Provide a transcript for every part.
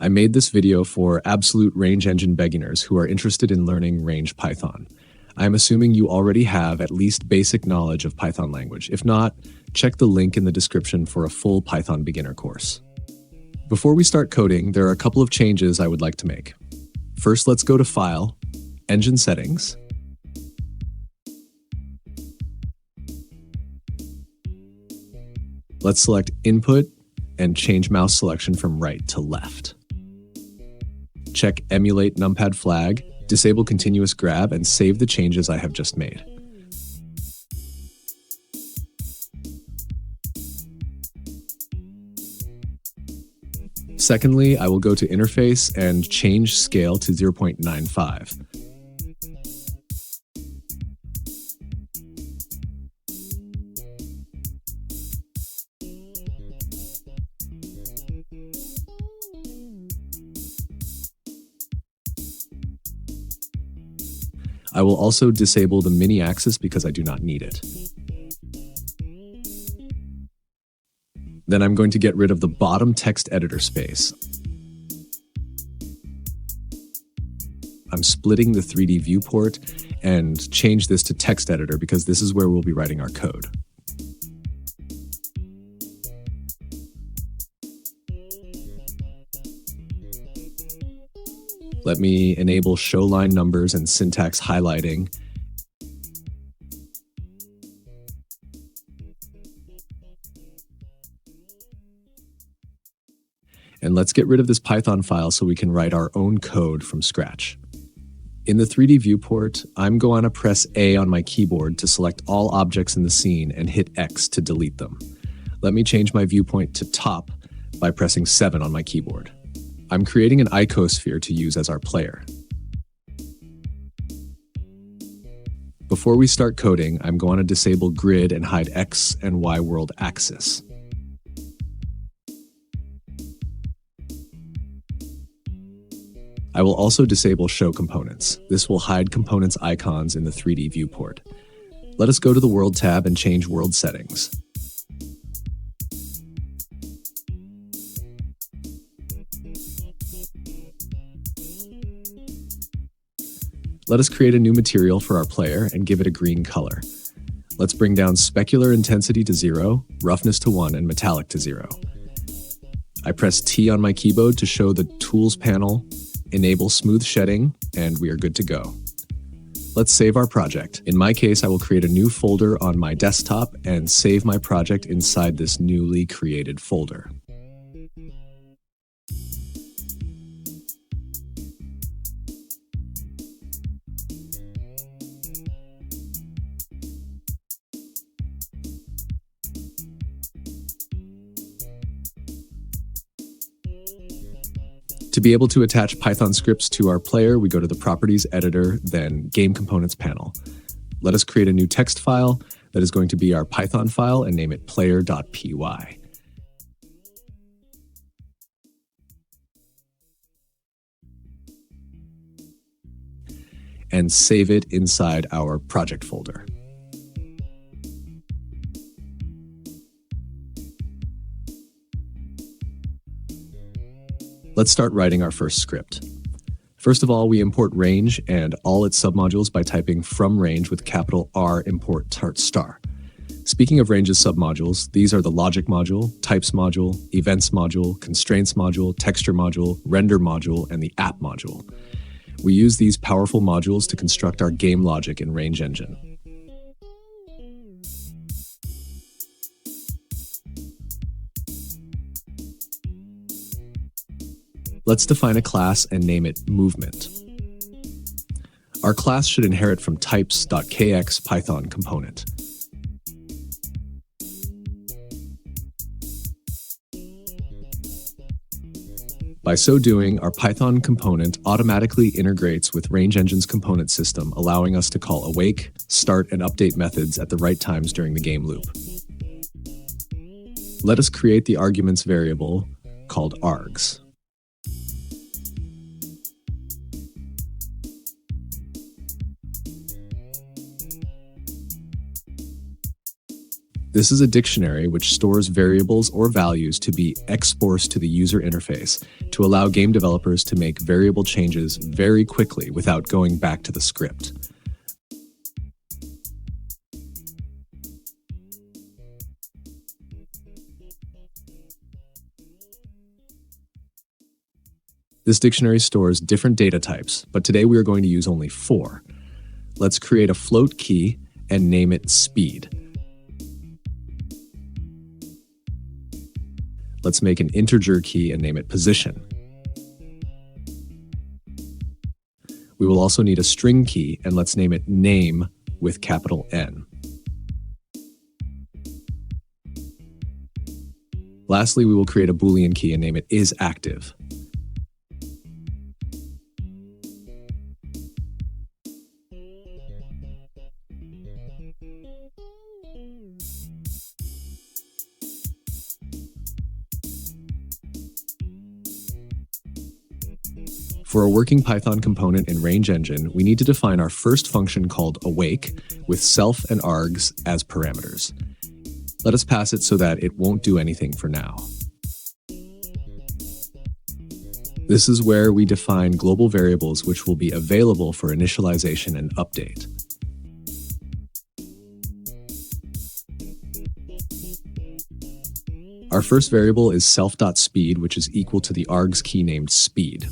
I made this video for absolute range engine beginners who are interested in learning range Python. I am assuming you already have at least basic knowledge of Python language. If not, check the link in the description for a full Python beginner course. Before we start coding, there are a couple of changes I would like to make. First, let's go to File, Engine Settings. Let's select Input and change mouse selection from right to left. Check Emulate Numpad Flag, disable Continuous Grab, and save the changes I have just made. Secondly, I will go to Interface and change Scale to 0.95. I will also disable the mini axis because I do not need it. Then I'm going to get rid of the bottom text editor space. I'm splitting the 3D viewport and change this to text editor because this is where we'll be writing our code. Let me enable show line numbers and syntax highlighting. And let's get rid of this Python file so we can write our own code from scratch. In the 3D viewport, I'm going to press A on my keyboard to select all objects in the scene and hit X to delete them. Let me change my viewpoint to top by pressing 7 on my keyboard. I'm creating an icosphere to use as our player. Before we start coding, I'm going to disable grid and hide X and Y world axis. I will also disable show components. This will hide components icons in the 3D viewport. Let us go to the World tab and change world settings. Let us create a new material for our player and give it a green color. Let's bring down specular intensity to 0, roughness to 1, and metallic to 0. I press T on my keyboard to show the Tools panel, enable smooth shedding, and we are good to go. Let's save our project. In my case, I will create a new folder on my desktop and save my project inside this newly created folder. To be able to attach Python scripts to our player, we go to the Properties editor, then Game Components panel. Let us create a new text file that is going to be our Python file and name it player.py. And save it inside our project folder. Let's start writing our first script. First of all, we import range and all its submodules by typing from range with capital R import ***. Speaking of range's submodules, these are the logic module, types module, events module, constraints module, texture module, render module, and the app module. We use these powerful modules to construct our game logic in Range Engine. Let's define a class and name it movement. Our class should inherit from types.kx Python component. By so doing, our Python component automatically integrates with Range Engine's component system, allowing us to call awake, start, and update methods at the right times during the game loop. Let us create the arguments variable called args. This is a dictionary which stores variables or values to be exported to the user interface to allow game developers to make variable changes very quickly without going back to the script. This dictionary stores different data types, but today we are going to use only 4. Let's create a float key and name it speed. Let's make an integer key and name it position. We will also need a string key, and let's name it name with capital N. Lastly, we will create a Boolean key and name it isActive. For a working Python component in rangeengine, we need to define our first function called awake with self and args as parameters. Let us pass it so that it won't do anything for now. This is where we define global variables which will be available for initialization and update. Our first variable is self.speed, which is equal to the args key named speed.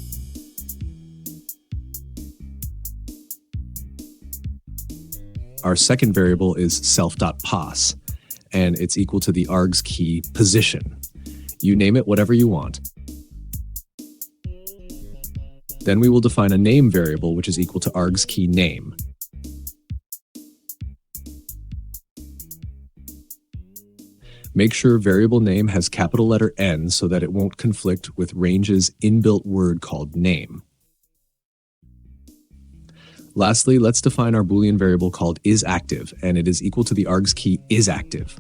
Our second variable is self.pos, and it's equal to the args key position. You name it whatever you want. Then we will define a name variable, which is equal to args key name. Make sure variable name has capital letter N so that it won't conflict with range's inbuilt word called name. Lastly, let's define our Boolean variable called isActive, and it is equal to the args key isActive.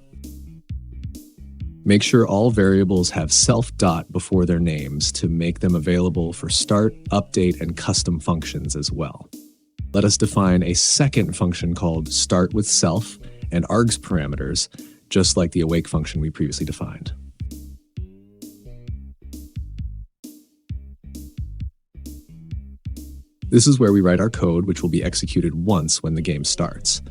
Make sure all variables have self dot before their names to make them available for start, update, and custom functions as well. Let us define a second function called start with self and args parameters, just like the awake function we previously defined. This is where we write our code, which will be executed once when the game starts.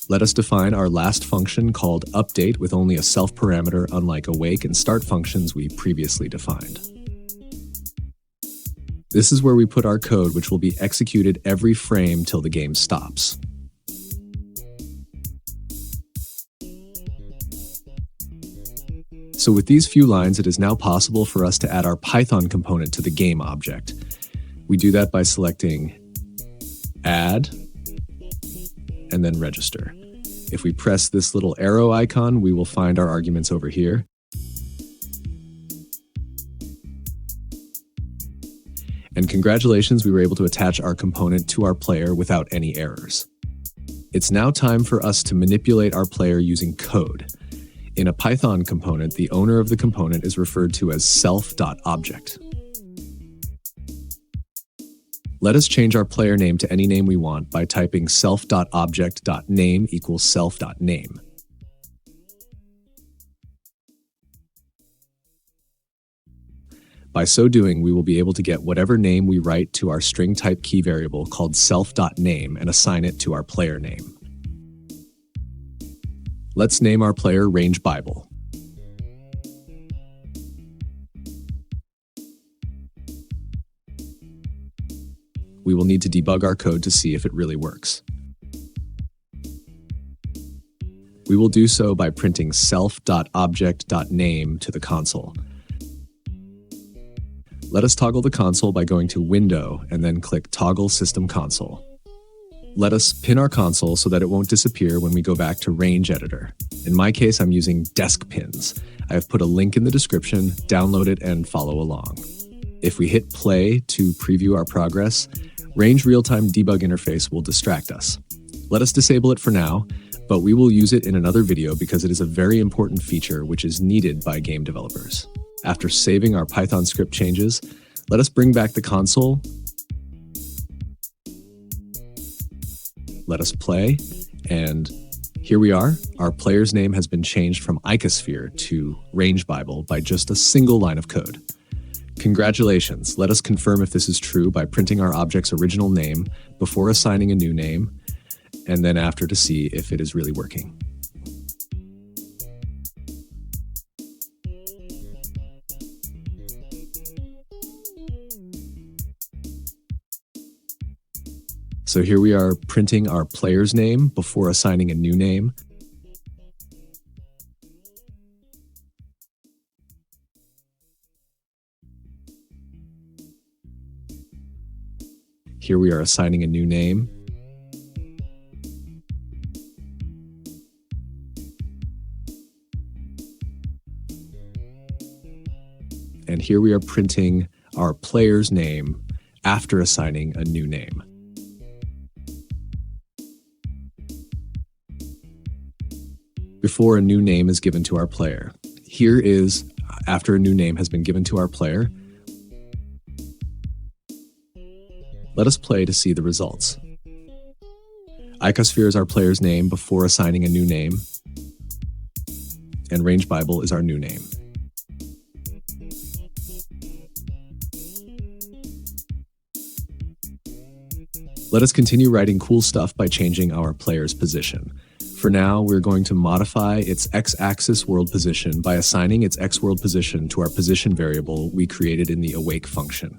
Let us define our last function called update with only a self parameter, unlike awake and start functions we previously defined. This is where we put our code, which will be executed every frame till the game stops. So with these few lines, it is now possible for us to add our Python component to the game object. We do that by selecting Add and then Register. If we press this little arrow icon, we will find our arguments over here. And congratulations, we were able to attach our component to our player without any errors. It's now time for us to manipulate our player using code. In a Python component, the owner of the component is referred to as self.object. Let us change our player name to any name we want by typing self.object.name equals self.name. By so doing, we will be able to get whatever name we write to our string type key variable called self.name and assign it to our player name. Let's name our player Range Bible. We will need to debug our code to see if it really works. We will do so by printing self.object.name to the console. Let us toggle the console by going to Window and then click Toggle System Console. Let us pin our console so that it won't disappear when we go back to Range Editor. In my case, I'm using desk pins. I have put a link in the description, download it and follow along. If we hit play to preview our progress, Range Real-Time Debug Interface will distract us. Let us disable it for now, but we will use it in another video because it is a very important feature which is needed by game developers. After saving our Python script changes, let us bring back the console Let us play, and here we are. Our player's name has been changed from Icosphere to Range Bible by just a single line of code. Congratulations. Let us confirm if this is true by printing our object's original name before assigning a new name, and then after to see if it is really working. So here we are printing our player's name before assigning a new name. Here we are assigning a new name. And here we are printing our player's name after assigning a new name. Before a new name is given to our player. Here is after a new name has been given to our player. Let us play to see the results. Icosphere is our player's name before assigning a new name, and Range Bible is our new name. Let us continue writing cool stuff by changing our player's position. For now, we're going to modify its x-axis world position by assigning its x-world position to our position variable we created in the awake function.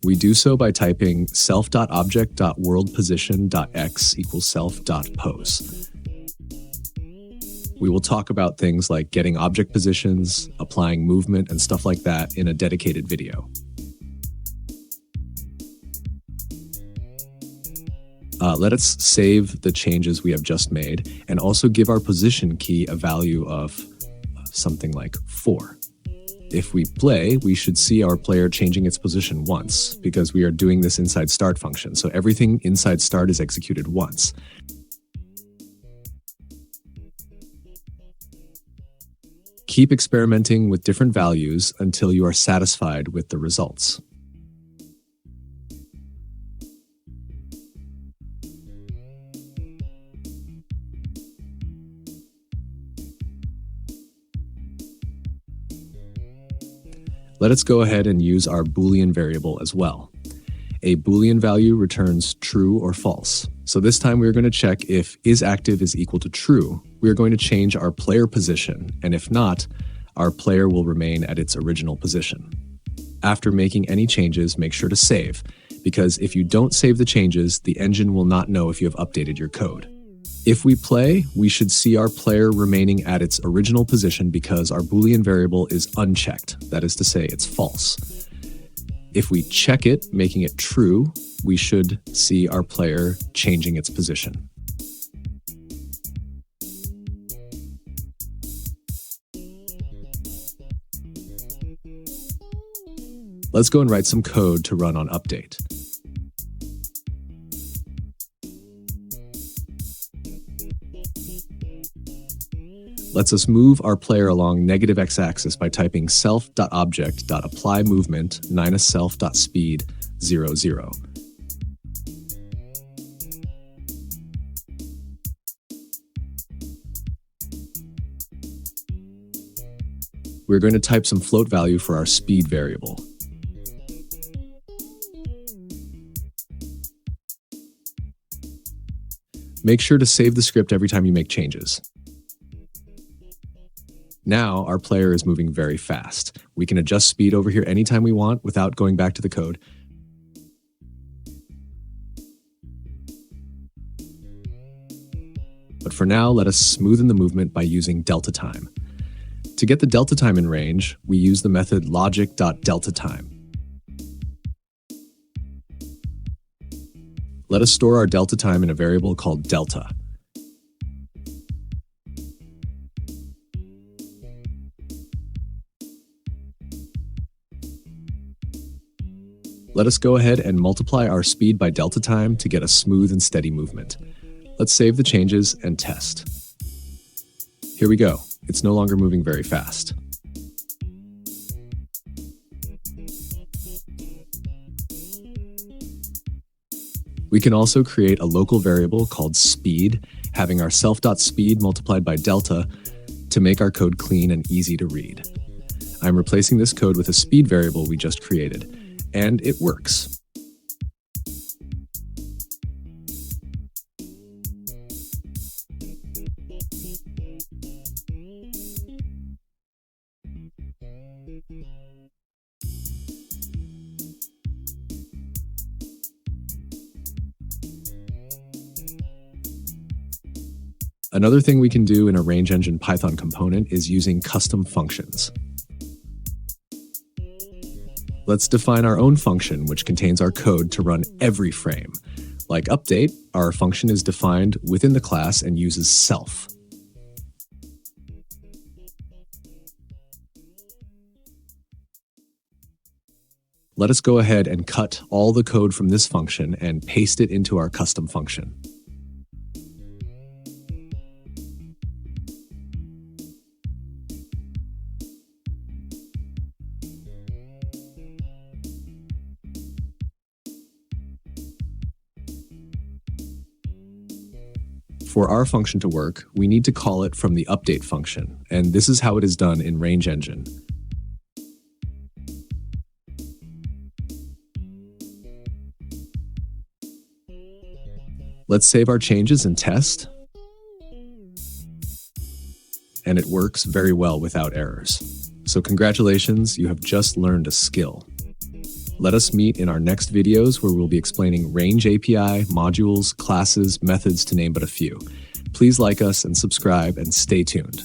We do so by typing self.object.worldPosition.x equals self.pose. We will talk about things like getting object positions, applying movement, and stuff like that in a dedicated video. Let us save the changes we have just made and also give our position key a value of something like 4. If we play, we should see our player changing its position once because we are doing this inside start function. So everything inside start is executed once. Keep experimenting with different values until you are satisfied with the results. Let us go ahead and use our Boolean variable as well. A Boolean value returns true or false. So this time we're going to check if isActive is equal to true. We are going to change our player position, and if not, our player will remain at its original position. After making any changes, make sure to save, because if you don't save the changes, the engine will not know if you have updated your code. If we play, we should see our player remaining at its original position because our Boolean variable is unchecked, that is to say, it's false. If we check it, making it true, we should see our player changing its position. Let's go and write some code to run on update. Lets us move our player along negative x-axis by typing self.object.applyMovement - self.speed 0, 0. We're going to type some float value for our speed variable. Make sure to save the script every time you make changes. Now our player is moving very fast. We can adjust speed over here anytime we want without going back to the code. But for now, let us smoothen the movement by using delta time. To get the delta time in range, we use the method logic.deltaTime. Let us store our delta time in a variable called delta. Let us go ahead and multiply our speed by delta time to get a smooth and steady movement. Let's save the changes and test. Here we go. It's no longer moving very fast. We can also create a local variable called speed, having our self.speed multiplied by delta to make our code clean and easy to read. I'm replacing this code with a speed variable we just created, and it works. Another thing we can do in a range-engine Python component is using custom functions. Let's define our own function, which contains our code to run every frame. Like update, our function is defined within the class and uses self. Let us go ahead and cut all the code from this function and paste it into our custom function. For our function to work, we need to call it from the update function, and this is how it is done in range-engine. Let's save our changes and test. And it works very well without errors. So congratulations, you have just learned a skill. Let us meet in our next videos where we'll be explaining range API, modules, classes, methods, to name but a few. Please like us and subscribe and stay tuned.